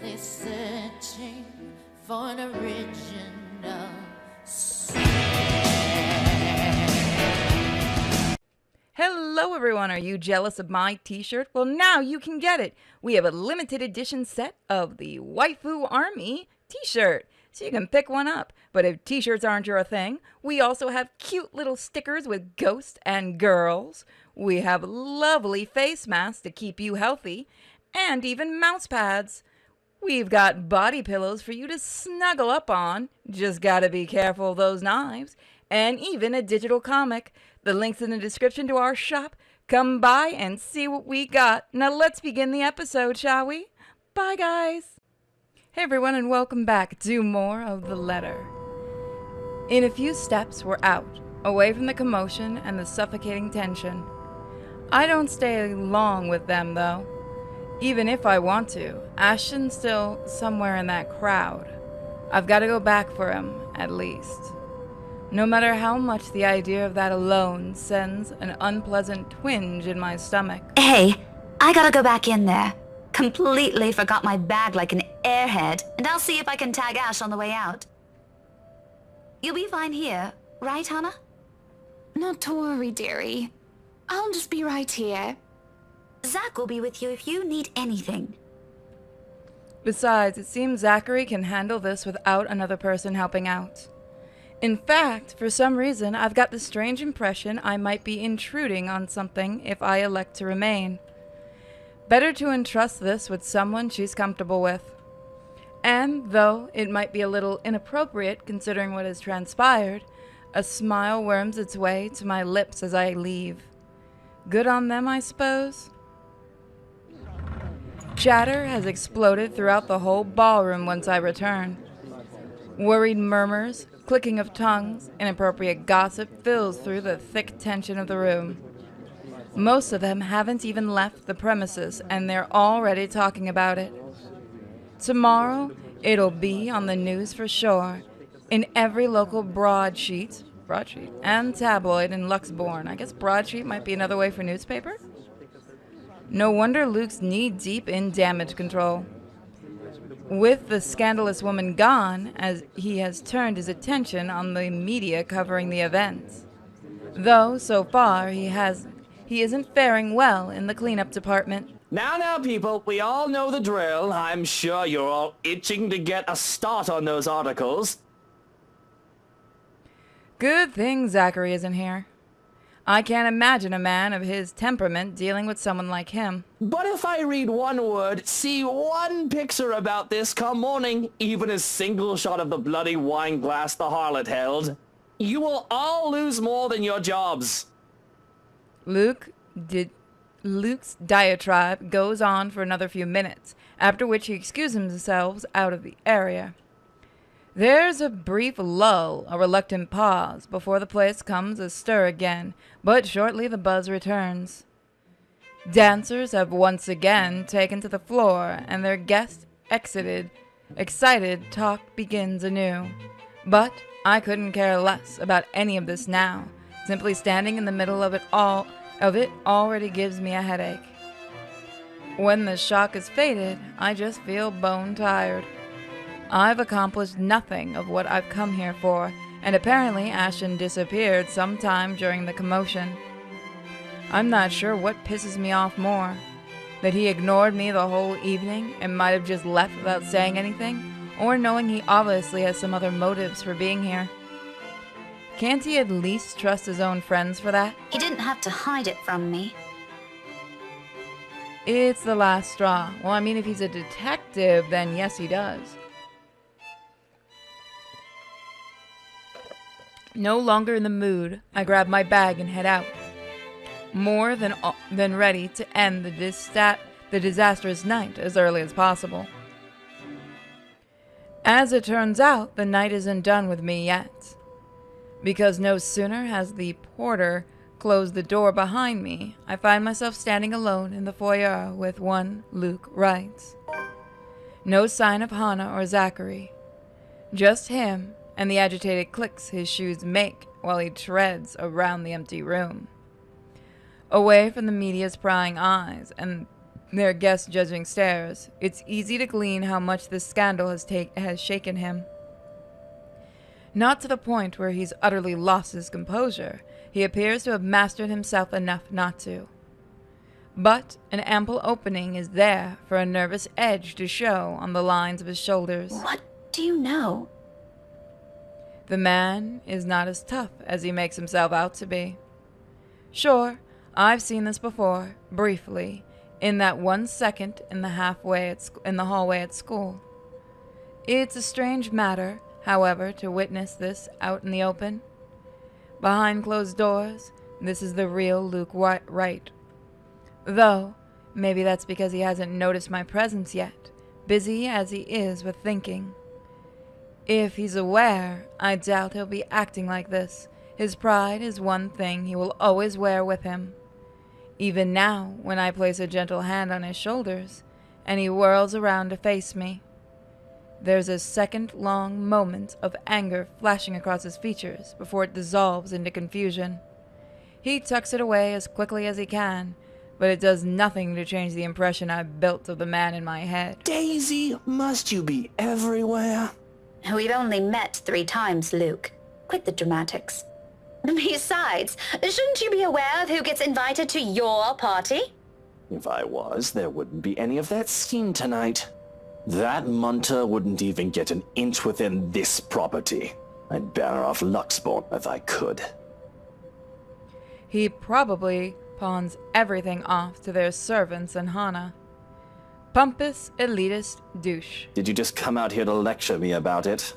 They're searching for an original sound. Hello everyone, are you jealous of my t-shirt? Well, now you can get it. We have a limited edition set of the Waifu Army t-shirt, so you can pick one up. But if t-shirts aren't your thing, we also have cute little stickers with ghosts and girls. We have lovely face masks to keep you healthy, and even mouse pads. We've got body pillows for you to snuggle up on, just gotta be careful of those knives, and even a digital comic. The link's in the description to our shop. Come by and see what we got. Now let's begin the episode, shall we? Bye, guys. Hey, everyone, and welcome back to more of The Letter. In a few steps, we're out, away from the commotion and the suffocating tension. I don't stay long with them, though. Even if I want to, Ashton's still somewhere in that crowd. I've got to go back for him, at least. No matter how much the idea of that alone sends an unpleasant twinge in my stomach. Hey, I gotta go back in there. Completely forgot my bag like an airhead, and I'll see if I can tag Ash on the way out. You'll be fine here, right, Hannah? Not to worry, dearie. I'll just be right here. Zach will be with you if you need anything. Besides, it seems Zachary can handle this without another person helping out. In fact, for some reason, I've got the strange impression I might be intruding on something if I elect to remain. Better to entrust this with someone she's comfortable with. And, though it might be a little inappropriate considering what has transpired, a smile worms its way to my lips as I leave. Good on them, I suppose? Chatter has exploded throughout the whole ballroom once I return. Worried murmurs, clicking of tongues, inappropriate gossip fills through the thick tension of the room. Most of them haven't even left the premises, and they're already talking about it. Tomorrow, it'll be on the news for sure, in every local broadsheet, and tabloid in Luxbourne. I guess broadsheet might be another way for newspaper? No wonder Luke's knee-deep in damage control. With the scandalous woman gone, as he has turned his attention on the media covering the events. Though, so far, he isn't faring well in the cleanup department. Now, people, we all know the drill. I'm sure you're all itching to get a start on those articles. Good thing Zachary isn't here. I can't imagine a man of his temperament dealing with someone like him. But if I read one word, see one picture about this come morning, even a single shot of the bloody wine glass the harlot held, you will all lose more than your jobs. Luke's diatribe goes on for another few minutes, after which he excuses himself out of the area. There's a brief lull, a reluctant pause, before the place comes astir again, but shortly the buzz returns. Dancers have once again taken to the floor, and their guests exited. Excited talk begins anew. But I couldn't care less about any of this now. Simply standing in the middle of it already gives me a headache. When the shock is faded, I just feel bone tired. I've accomplished nothing of what I've come here for, and apparently Ashton disappeared sometime during the commotion. I'm not sure what pisses me off more, that he ignored me the whole evening and might have just left without saying anything, or knowing he obviously has some other motives for being here. Can't he at least trust his own friends for that? He didn't have to hide it from me. It's the last straw. Well, I mean, if he's a detective, then yes, he does. No longer in the mood, I grab my bag and head out. More than ready to end the disastrous night as early as possible. As it turns out, the night isn't done with me yet. Because no sooner has the porter closed the door behind me, I find myself standing alone in the foyer with one Luke Wright. No sign of Hannah or Zachary. Just him and the agitated clicks his shoes make while he treads around the empty room. Away from the media's prying eyes and Their guest-judging stares. It's easy to glean how much this scandal has shaken him. Not to the point where he's utterly lost his composure. He appears to have mastered himself enough not to. But an ample opening is there for a nervous edge to show on the lines of his shoulders. What do you know? The man is not as tough as he makes himself out to be. Sure, I've seen this before, briefly, in that 1 second in the hallway at school. It's a strange matter, however, to witness this out in the open. Behind closed doors, this is the real Luke Wright. Though, maybe that's because he hasn't noticed my presence yet, busy as he is with thinking. If he's aware, I doubt he'll be acting like this. His pride is one thing he will always wear with him. Even now, when I place a gentle hand on his shoulders, and he whirls around to face me, there's a second-long moment of anger flashing across his features before it dissolves into confusion. He tucks it away as quickly as he can, but it does nothing to change the impression I've built of the man in my head. Daisy, must you be everywhere? We've only met 3 times, Luke. Quit the dramatics. Besides, shouldn't you be aware of who gets invited to your party? If I was, there wouldn't be any of that scene tonight. That munter wouldn't even get an inch within this property. I'd ban her off Luxborn if I could. He probably pawns everything off to their servants and Hana. Pompous, elitist douche. Did you just come out here to lecture me about it?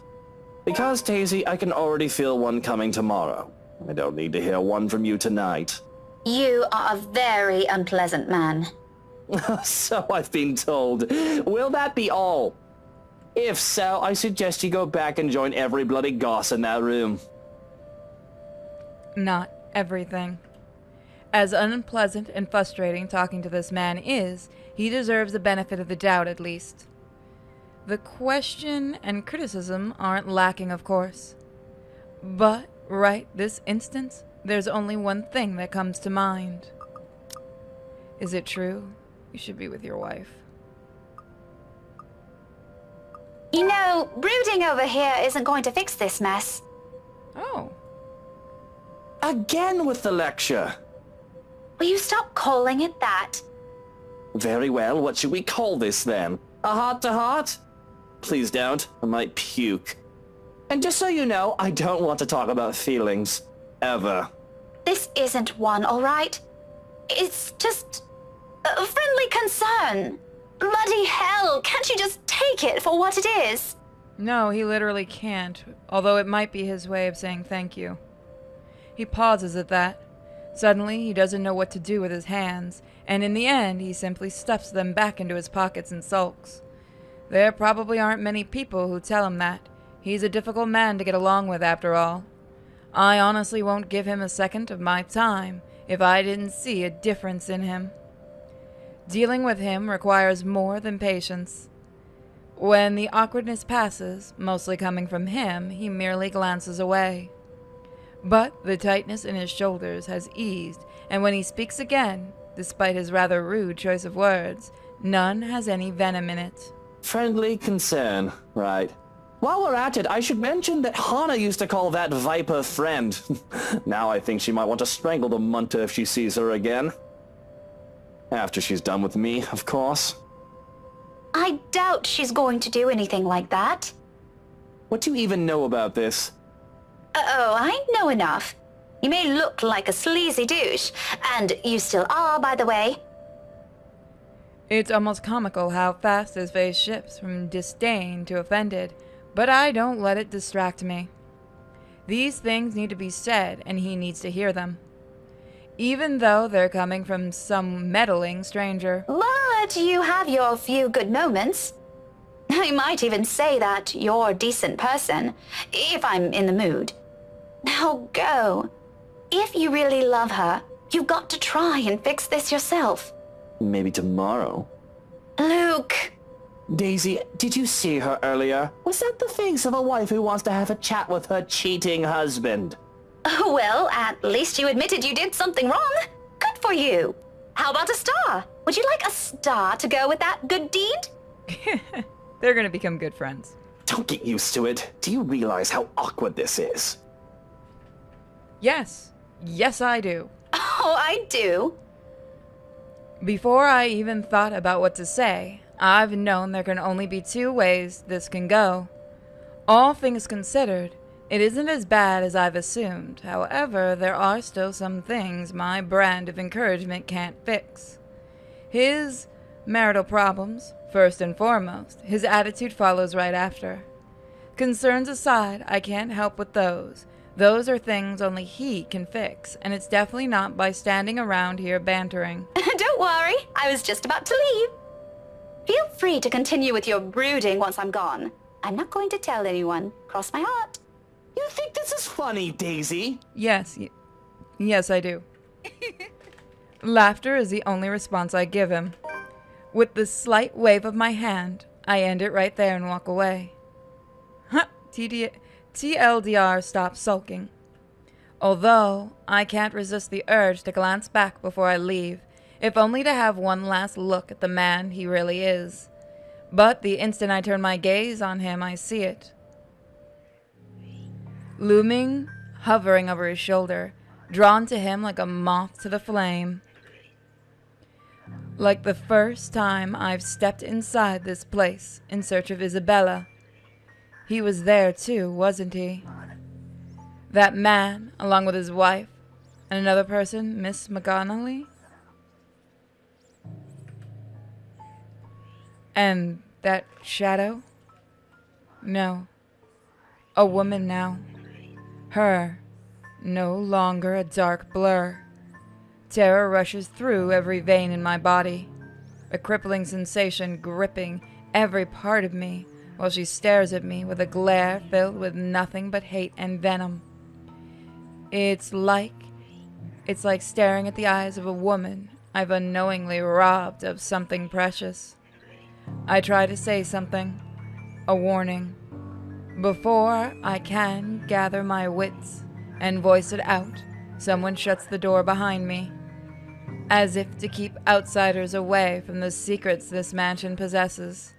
Because, Daisy, I can already feel one coming tomorrow. I don't need to hear one from you tonight. You are a very unpleasant man. So I've been told. Will that be all? If so, I suggest you go back and join every bloody goss in that room. Not everything. As unpleasant and frustrating talking to this man is, he deserves the benefit of the doubt at least. The question and criticism aren't lacking, of course. But, right this instant, there's only one thing that comes to mind. Is it true? You should be with your wife. You know, brooding over here isn't going to fix this mess. Oh. Again with the lecture. Will you stop calling it that? Very well, what should we call this then? A heart-to-heart? Please don't, I might puke. And just so you know, I don't want to talk about feelings. Ever. This isn't one, all right? It's just a friendly concern. Bloody hell, can't you just take it for what it is? No, he literally can't, although it might be his way of saying thank you. He pauses at that. Suddenly, he doesn't know what to do with his hands, and in the end, he simply stuffs them back into his pockets and sulks. There probably aren't many people who tell him that. He's a difficult man to get along with, after all. I honestly won't give him a second of my time if I didn't see a difference in him. Dealing with him requires more than patience. When the awkwardness passes, mostly coming from him, he merely glances away. But the tightness in his shoulders has eased, and when he speaks again, despite his rather rude choice of words, none has any venom in it. Friendly concern, right. While we're at it, I should mention that Hana used to call that Viper friend. Now I think she might want to strangle the munter if she sees her again. After she's done with me, of course. I doubt she's going to do anything like that. What do you even know about this? Oh, I know enough. You may look like a sleazy douche, and you still are, by the way. It's almost comical how fast his face shifts from disdain to offended, but I don't let it distract me. These things need to be said, and he needs to hear them. Even though they're coming from some meddling stranger. But you have your few good moments. I might even say that you're a decent person, if I'm in the mood. Now go. If you really love her, you've got to try and fix this yourself. Maybe tomorrow. Luke! Daisy, did you see her earlier? Was that the face of a wife who wants to have a chat with her cheating husband? Well, at least you admitted you did something wrong. Good for you. How about a star? Would you like a star to go with that good deed? They're gonna become good friends. Don't get used to it. Do you realize how awkward this is? Yes. Yes, I do. Oh, I do. Before I even thought about what to say, I've known there can only be two ways this can go. All things considered, it isn't as bad as I've assumed. However, there are still some things my brand of encouragement can't fix. His marital problems, first and foremost. His attitude follows right after. Concerns aside, I can't help with those. Those are things only he can fix, and it's definitely not by standing around here bantering. Don't worry, I was just about to leave. Feel free to continue with your brooding once I'm gone. I'm not going to tell anyone. Cross my heart. You think this is funny, Daisy? Yes, yes, I do. Laughter is the only response I give him. With the slight wave of my hand, I end it right there and walk away. TLDR stops sulking. Although, I can't resist the urge to glance back before I leave, if only to have one last look at the man he really is. But the instant I turn my gaze on him, I see it. Looming, hovering over his shoulder, drawn to him like a moth to the flame. Like the first time I've stepped inside this place in search of Isabella. He was there too, wasn't he? That man, along with his wife, and another person, Miss McGonaghy? And that shadow? No. A woman now. Her. No longer a dark blur. Terror rushes through every vein in my body, a crippling sensation gripping every part of me while she stares at me with a glare filled with nothing but hate and venom. It's like staring at the eyes of a woman I've unknowingly robbed of something precious. I try to say something, a warning. Before I can gather my wits and voice it out, someone shuts the door behind me, as if to keep outsiders away from the secrets this mansion possesses.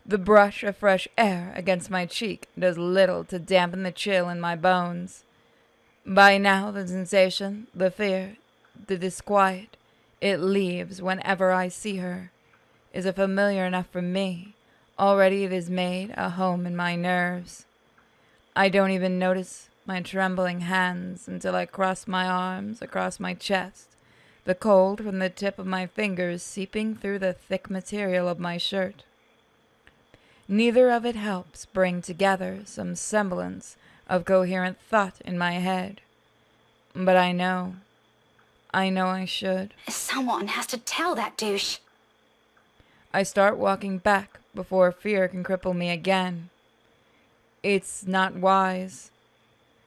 The brush of fresh air against my cheek does little to dampen the chill in my bones. By now the sensation, the fear, the disquiet it leaves whenever I see her is a familiar enough for me. Already it has made a home in my nerves. I don't even notice my trembling hands until I cross my arms across my chest, the cold from the tip of my fingers seeping through the thick material of my shirt. Neither of it helps bring together some semblance of coherent thought in my head. But I know I should. Someone has to tell that douche. I start walking back before fear can cripple me again. It's not wise.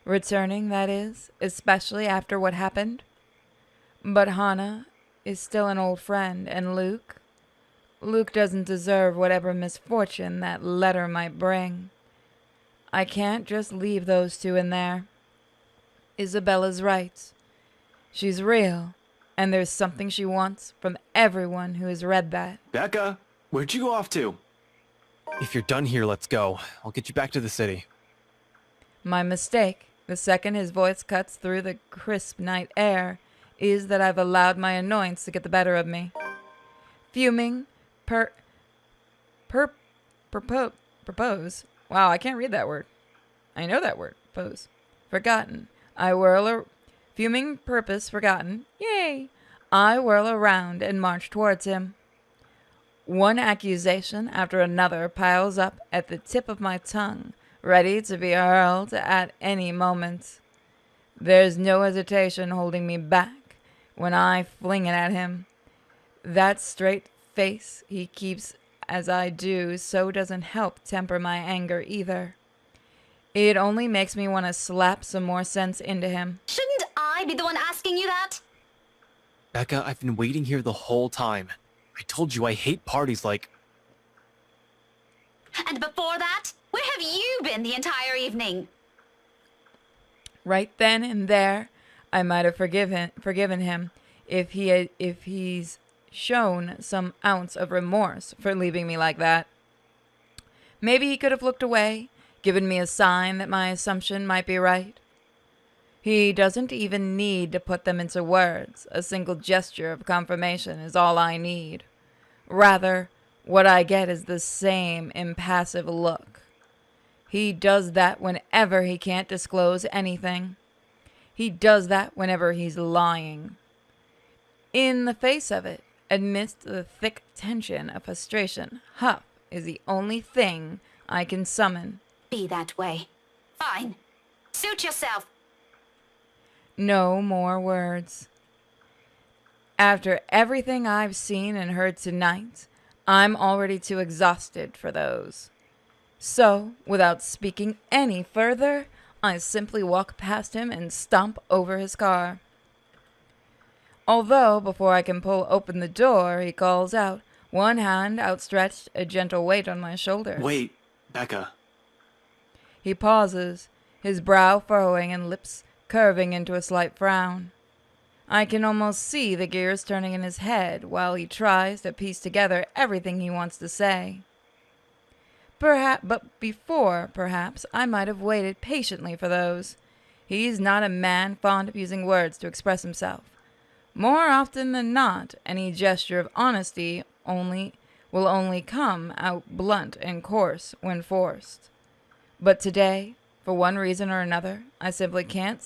Returning, that is, especially after what happened. But Hannah is still an old friend, and Luke doesn't deserve whatever misfortune that letter might bring. I can't just leave those two in there. Isabella's right. She's real, and there's something she wants from everyone who has read that. Becca, where'd you go off to? If you're done here, let's go. I'll get you back to the city. My mistake, the second his voice cuts through the crisp night air, is that I've allowed my annoyance to get the better of me. Fuming, propose. Wow, I can't read that word. I know that word. Pose. Forgotten. Fuming purpose forgotten. Yay! I whirl around and march towards him. One accusation after another piles up at the tip of my tongue, ready to be hurled at any moment. There's no hesitation holding me back when I fling it at him. That straight face he keeps as I do so doesn't help temper my anger either. It only makes me want to slap some more sense into him. Shouldn't I be the one asking you that? Becca, I've been waiting here the whole time. I told you I hate parties like... And before that, where have you been the entire evening? Right then and there, I might have forgiven him if he's shown some ounce of remorse for leaving me like that. Maybe he could have looked away, given me a sign that my assumption might be right. He doesn't even need to put them into words. A single gesture of confirmation is all I need. Rather, what I get is the same impassive look. He does that whenever he can't disclose anything. He does that whenever he's lying. In the face of it, amidst the thick tension of frustration, huff is the only thing I can summon. Be that way. Fine. Suit yourself. No more words. After everything I've seen and heard tonight, I'm already too exhausted for those. So, without speaking any further, I simply walk past him and stomp over his car. Although, before I can pull open the door, he calls out, one hand outstretched, a gentle weight on my shoulders. Wait, Becca. He pauses, his brow furrowing and lips curving into a slight frown. I can almost see the gears turning in his head while he tries to piece together everything he wants to say. But before, perhaps, I might have waited patiently for those. He's not a man fond of using words to express himself. More often than not, any gesture of honesty will only come out blunt and coarse when forced. But today, for one reason or another, I simply can't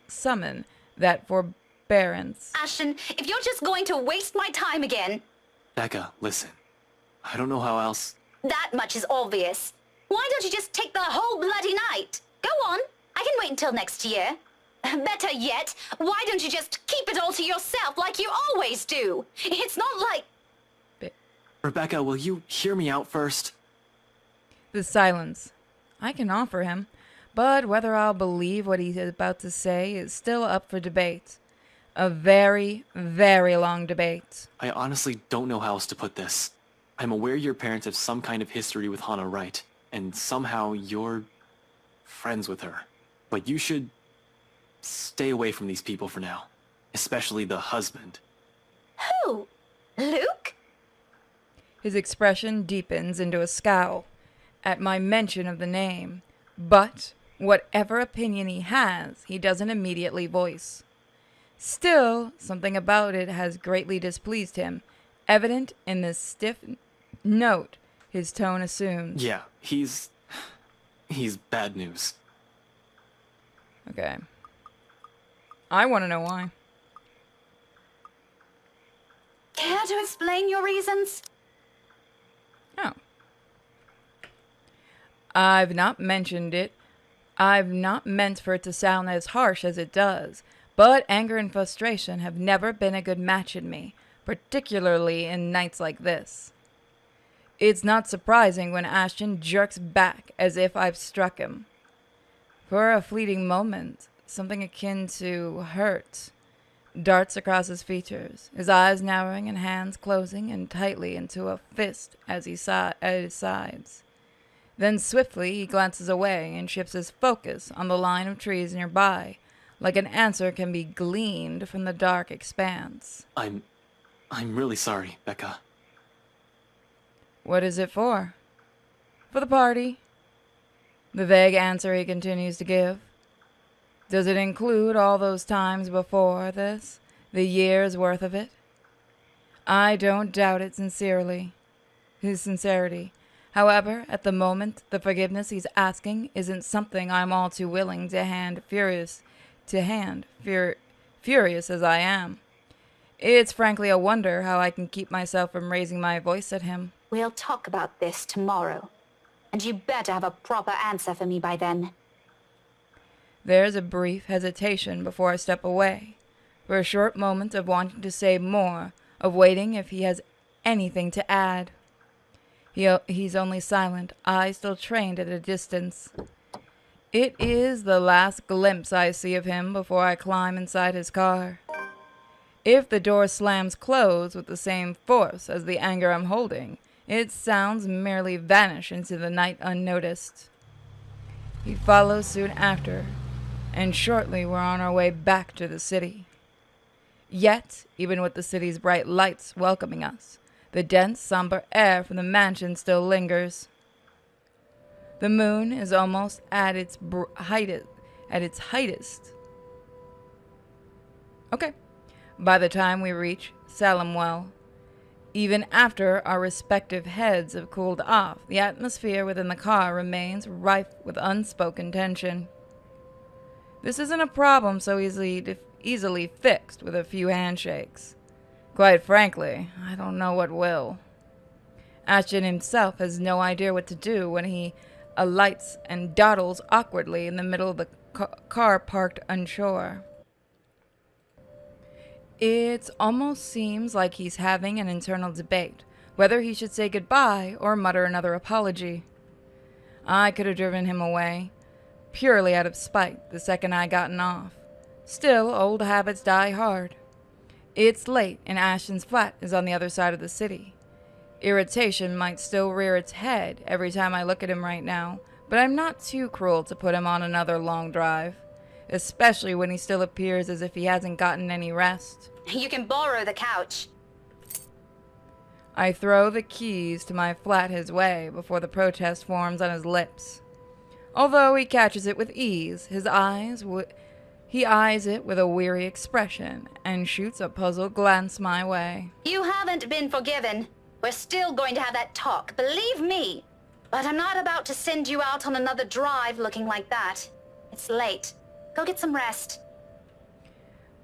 summon that forbearance. Ashton, if you're just going to waste my time again... Becca, listen. I don't know how else... That much is obvious. Why don't you just take the whole bloody night? Go on. I can wait until next year. Better yet, why don't you just keep it all to yourself like you always do? It's not like... Rebecca, will you hear me out first? The silence. I can offer him, but whether I'll believe what he's about to say is still up for debate. A very, very long debate. I honestly don't know how else to put this. I'm aware your parents have some kind of history with Hana Wright, and somehow you're friends with her. But you should stay away from these people for now, especially the husband. Who? Luke? His expression deepens into a scowl at my mention of the name, but whatever opinion he has, he doesn't immediately voice. Still, something about it has greatly displeased him, evident in this stiff note his tone assumes. Yeah, he's bad news. Okay. I want to know why. Care to explain your reasons? Oh. I've not mentioned it. I've not meant for it to sound as harsh as it does, but anger and frustration have never been a good match in me, particularly in nights like this. It's not surprising when Ashton jerks back as if I've struck him. For a fleeting moment, something akin to hurt darts across his features, his eyes narrowing and hands closing in tightly into a fist at his sides. Then swiftly he glances away and shifts his focus on the line of trees nearby, like an answer can be gleaned from the dark expanse. I'm really sorry, Becca. What is it for? For the party. The vague answer he continues to give. Does it include all those times before this? The year's worth of it? I don't doubt it sincerely. His sincerity. However, at the moment, the forgiveness he's asking isn't something I'm all too willing to hand, furious as I am. It's frankly a wonder how I can keep myself from raising my voice at him. We'll talk about this tomorrow. And you better have a proper answer for me by then. There's a brief hesitation before I step away. For a short moment of wanting to say more, of waiting if he has anything to add. He's only silent, eyes still trained at a distance. It is the last glimpse I see of him before I climb inside his car. If the door slams closed with the same force as the anger I'm holding, its sounds merely vanish into the night unnoticed. He follows soon after, and shortly we're on our way back to the city. Yet, even with the city's bright lights welcoming us, the dense, somber air from the mansion still lingers. The moon is almost at its heightest. Okay. By the time we reach Salemwell, even after our respective heads have cooled off, the atmosphere within the car remains rife with unspoken tension. This isn't a problem so easily fixed with a few handshakes. Quite frankly, I don't know what will. Ashton himself has no idea what to do when he alights and dawdles awkwardly in the middle of the car parked onshore. It almost seems like he's having an internal debate, whether he should say goodbye or mutter another apology. I could have driven him away, purely out of spite, the second I gotten off. Still, old habits die hard. It's late, and Ashton's flat is on the other side of the city. Irritation might still rear its head every time I look at him right now, but I'm not too cruel to put him on another long drive, especially when he still appears as if he hasn't gotten any rest. You can borrow the couch. I throw the keys to my flat his way before the protest forms on his lips. Although he catches it with ease, he eyes it with a weary expression and shoots a puzzled glance my way. You haven't been forgiven. We're still going to have that talk, believe me. But I'm not about to send you out on another drive looking like that. It's late. Go get some rest.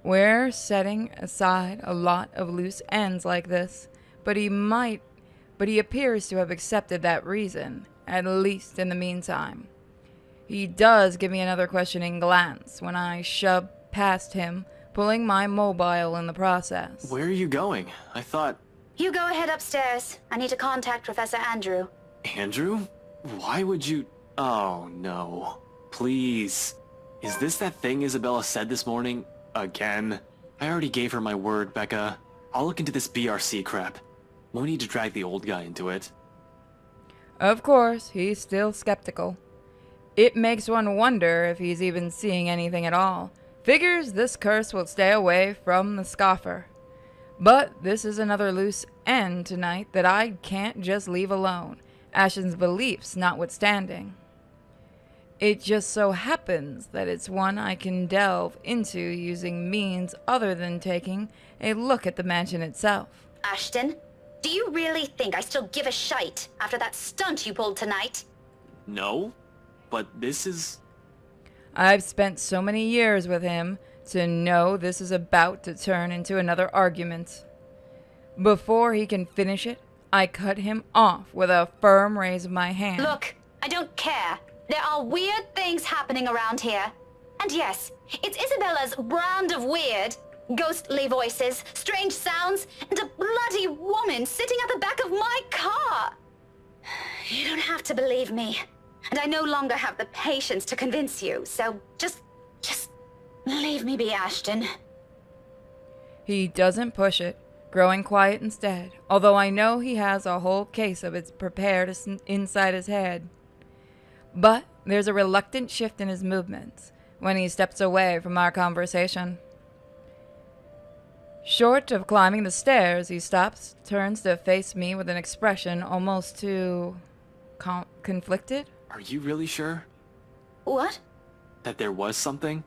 We're setting aside a lot of loose ends like this, but he appears to have accepted that reason, at least in the meantime. He does give me another questioning glance when I shove past him, pulling my mobile in the process. Where are you going? I thought... You go ahead upstairs. I need to contact Professor Andrew. Andrew? Why would you... Oh, no. Please. Is this that thing Isabella said this morning? Again? I already gave her my word, Becca. I'll look into this BRC crap. No need to drag the old guy into it. Of course, he's still skeptical. It makes one wonder if he's even seeing anything at all. Figures this curse will stay away from the scoffer. But this is another loose end tonight that I can't just leave alone, Ashton's beliefs notwithstanding. It just so happens that it's one I can delve into using means other than taking a look at the mansion itself. Ashton, do you really think I still give a shite after that stunt you pulled tonight? No, but this is... I've spent so many years with him to know this is about to turn into another argument. Before he can finish it, I cut him off with a firm raise of my hand. Look, I don't care. There are weird things happening around here. And yes, it's Isabella's brand of weird. Ghostly voices, strange sounds, and a bloody woman sitting at the back of my car. You don't have to believe me. And I no longer have the patience to convince you, so just leave me be, Ashton. He doesn't push it, growing quiet instead, although I know he has a whole case of it prepared inside his head. But there's a reluctant shift in his movements when he steps away from our conversation. Short of climbing the stairs, he stops, turns to face me with an expression almost too... conflicted? Are you really sure? What? That there was something?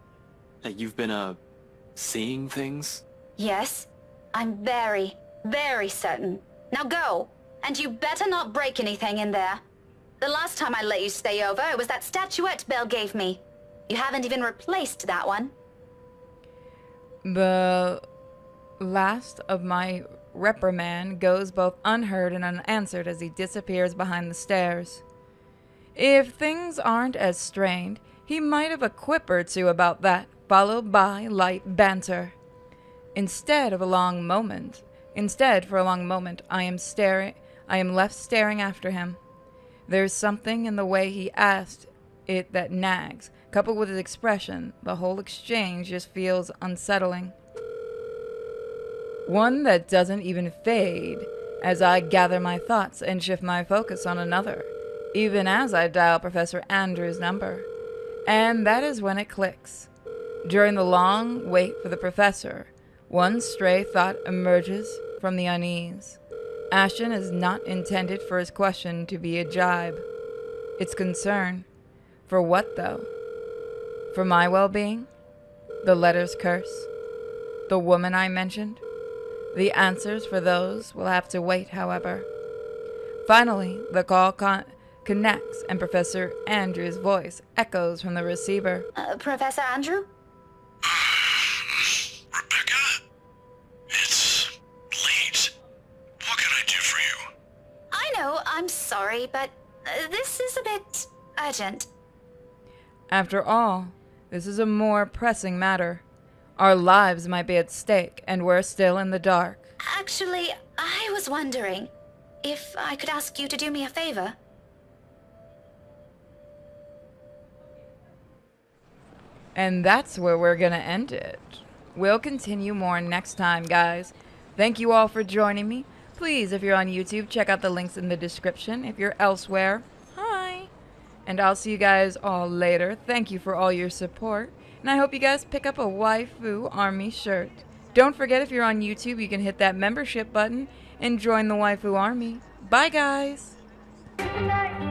That you've been, seeing things? Yes, I'm very, very certain. Now go, and you better not break anything in there. The last time I let you stay over, it was that statuette Belle gave me. You haven't even replaced that one. The last of my reprimand goes both unheard and unanswered as he disappears behind the stairs. If things aren't as strained, he might have a quip or two about that, followed by light banter. Instead, for a long moment, I am left staring after him. There's something in the way he asked it that nags. Coupled with his expression, the whole exchange just feels unsettling. One that doesn't even fade as I gather my thoughts and shift my focus on another, even as I dial Professor Andrew's number. And that is when it clicks. During the long wait for the professor, One stray thought emerges from the unease. Ashton is not intended for his question to be a jibe. It's concern. For what, though? For my well-being? The letter's curse? The woman I mentioned? The answers for those will have to wait, however. Finally, the call connects and Professor Andrew's voice echoes from the receiver. Professor Andrew? Rebecca? It's late. What can I do for you? I know, I'm sorry, but this is a bit urgent. After all, this is a more pressing matter. Our lives might be at stake, and we're still in the dark. Actually, I was wondering if I could ask you to do me a favor. And that's where we're gonna end it. We'll continue more next time, guys. Thank you all for joining me. Please, if you're on YouTube, check out the links in the description. If you're elsewhere, hi. And I'll see you guys all later. Thank you for all your support. And I hope you guys pick up a Waifu Army shirt. Don't forget, if you're on YouTube, you can hit that membership button and join the Waifu Army. Bye, guys. Good night.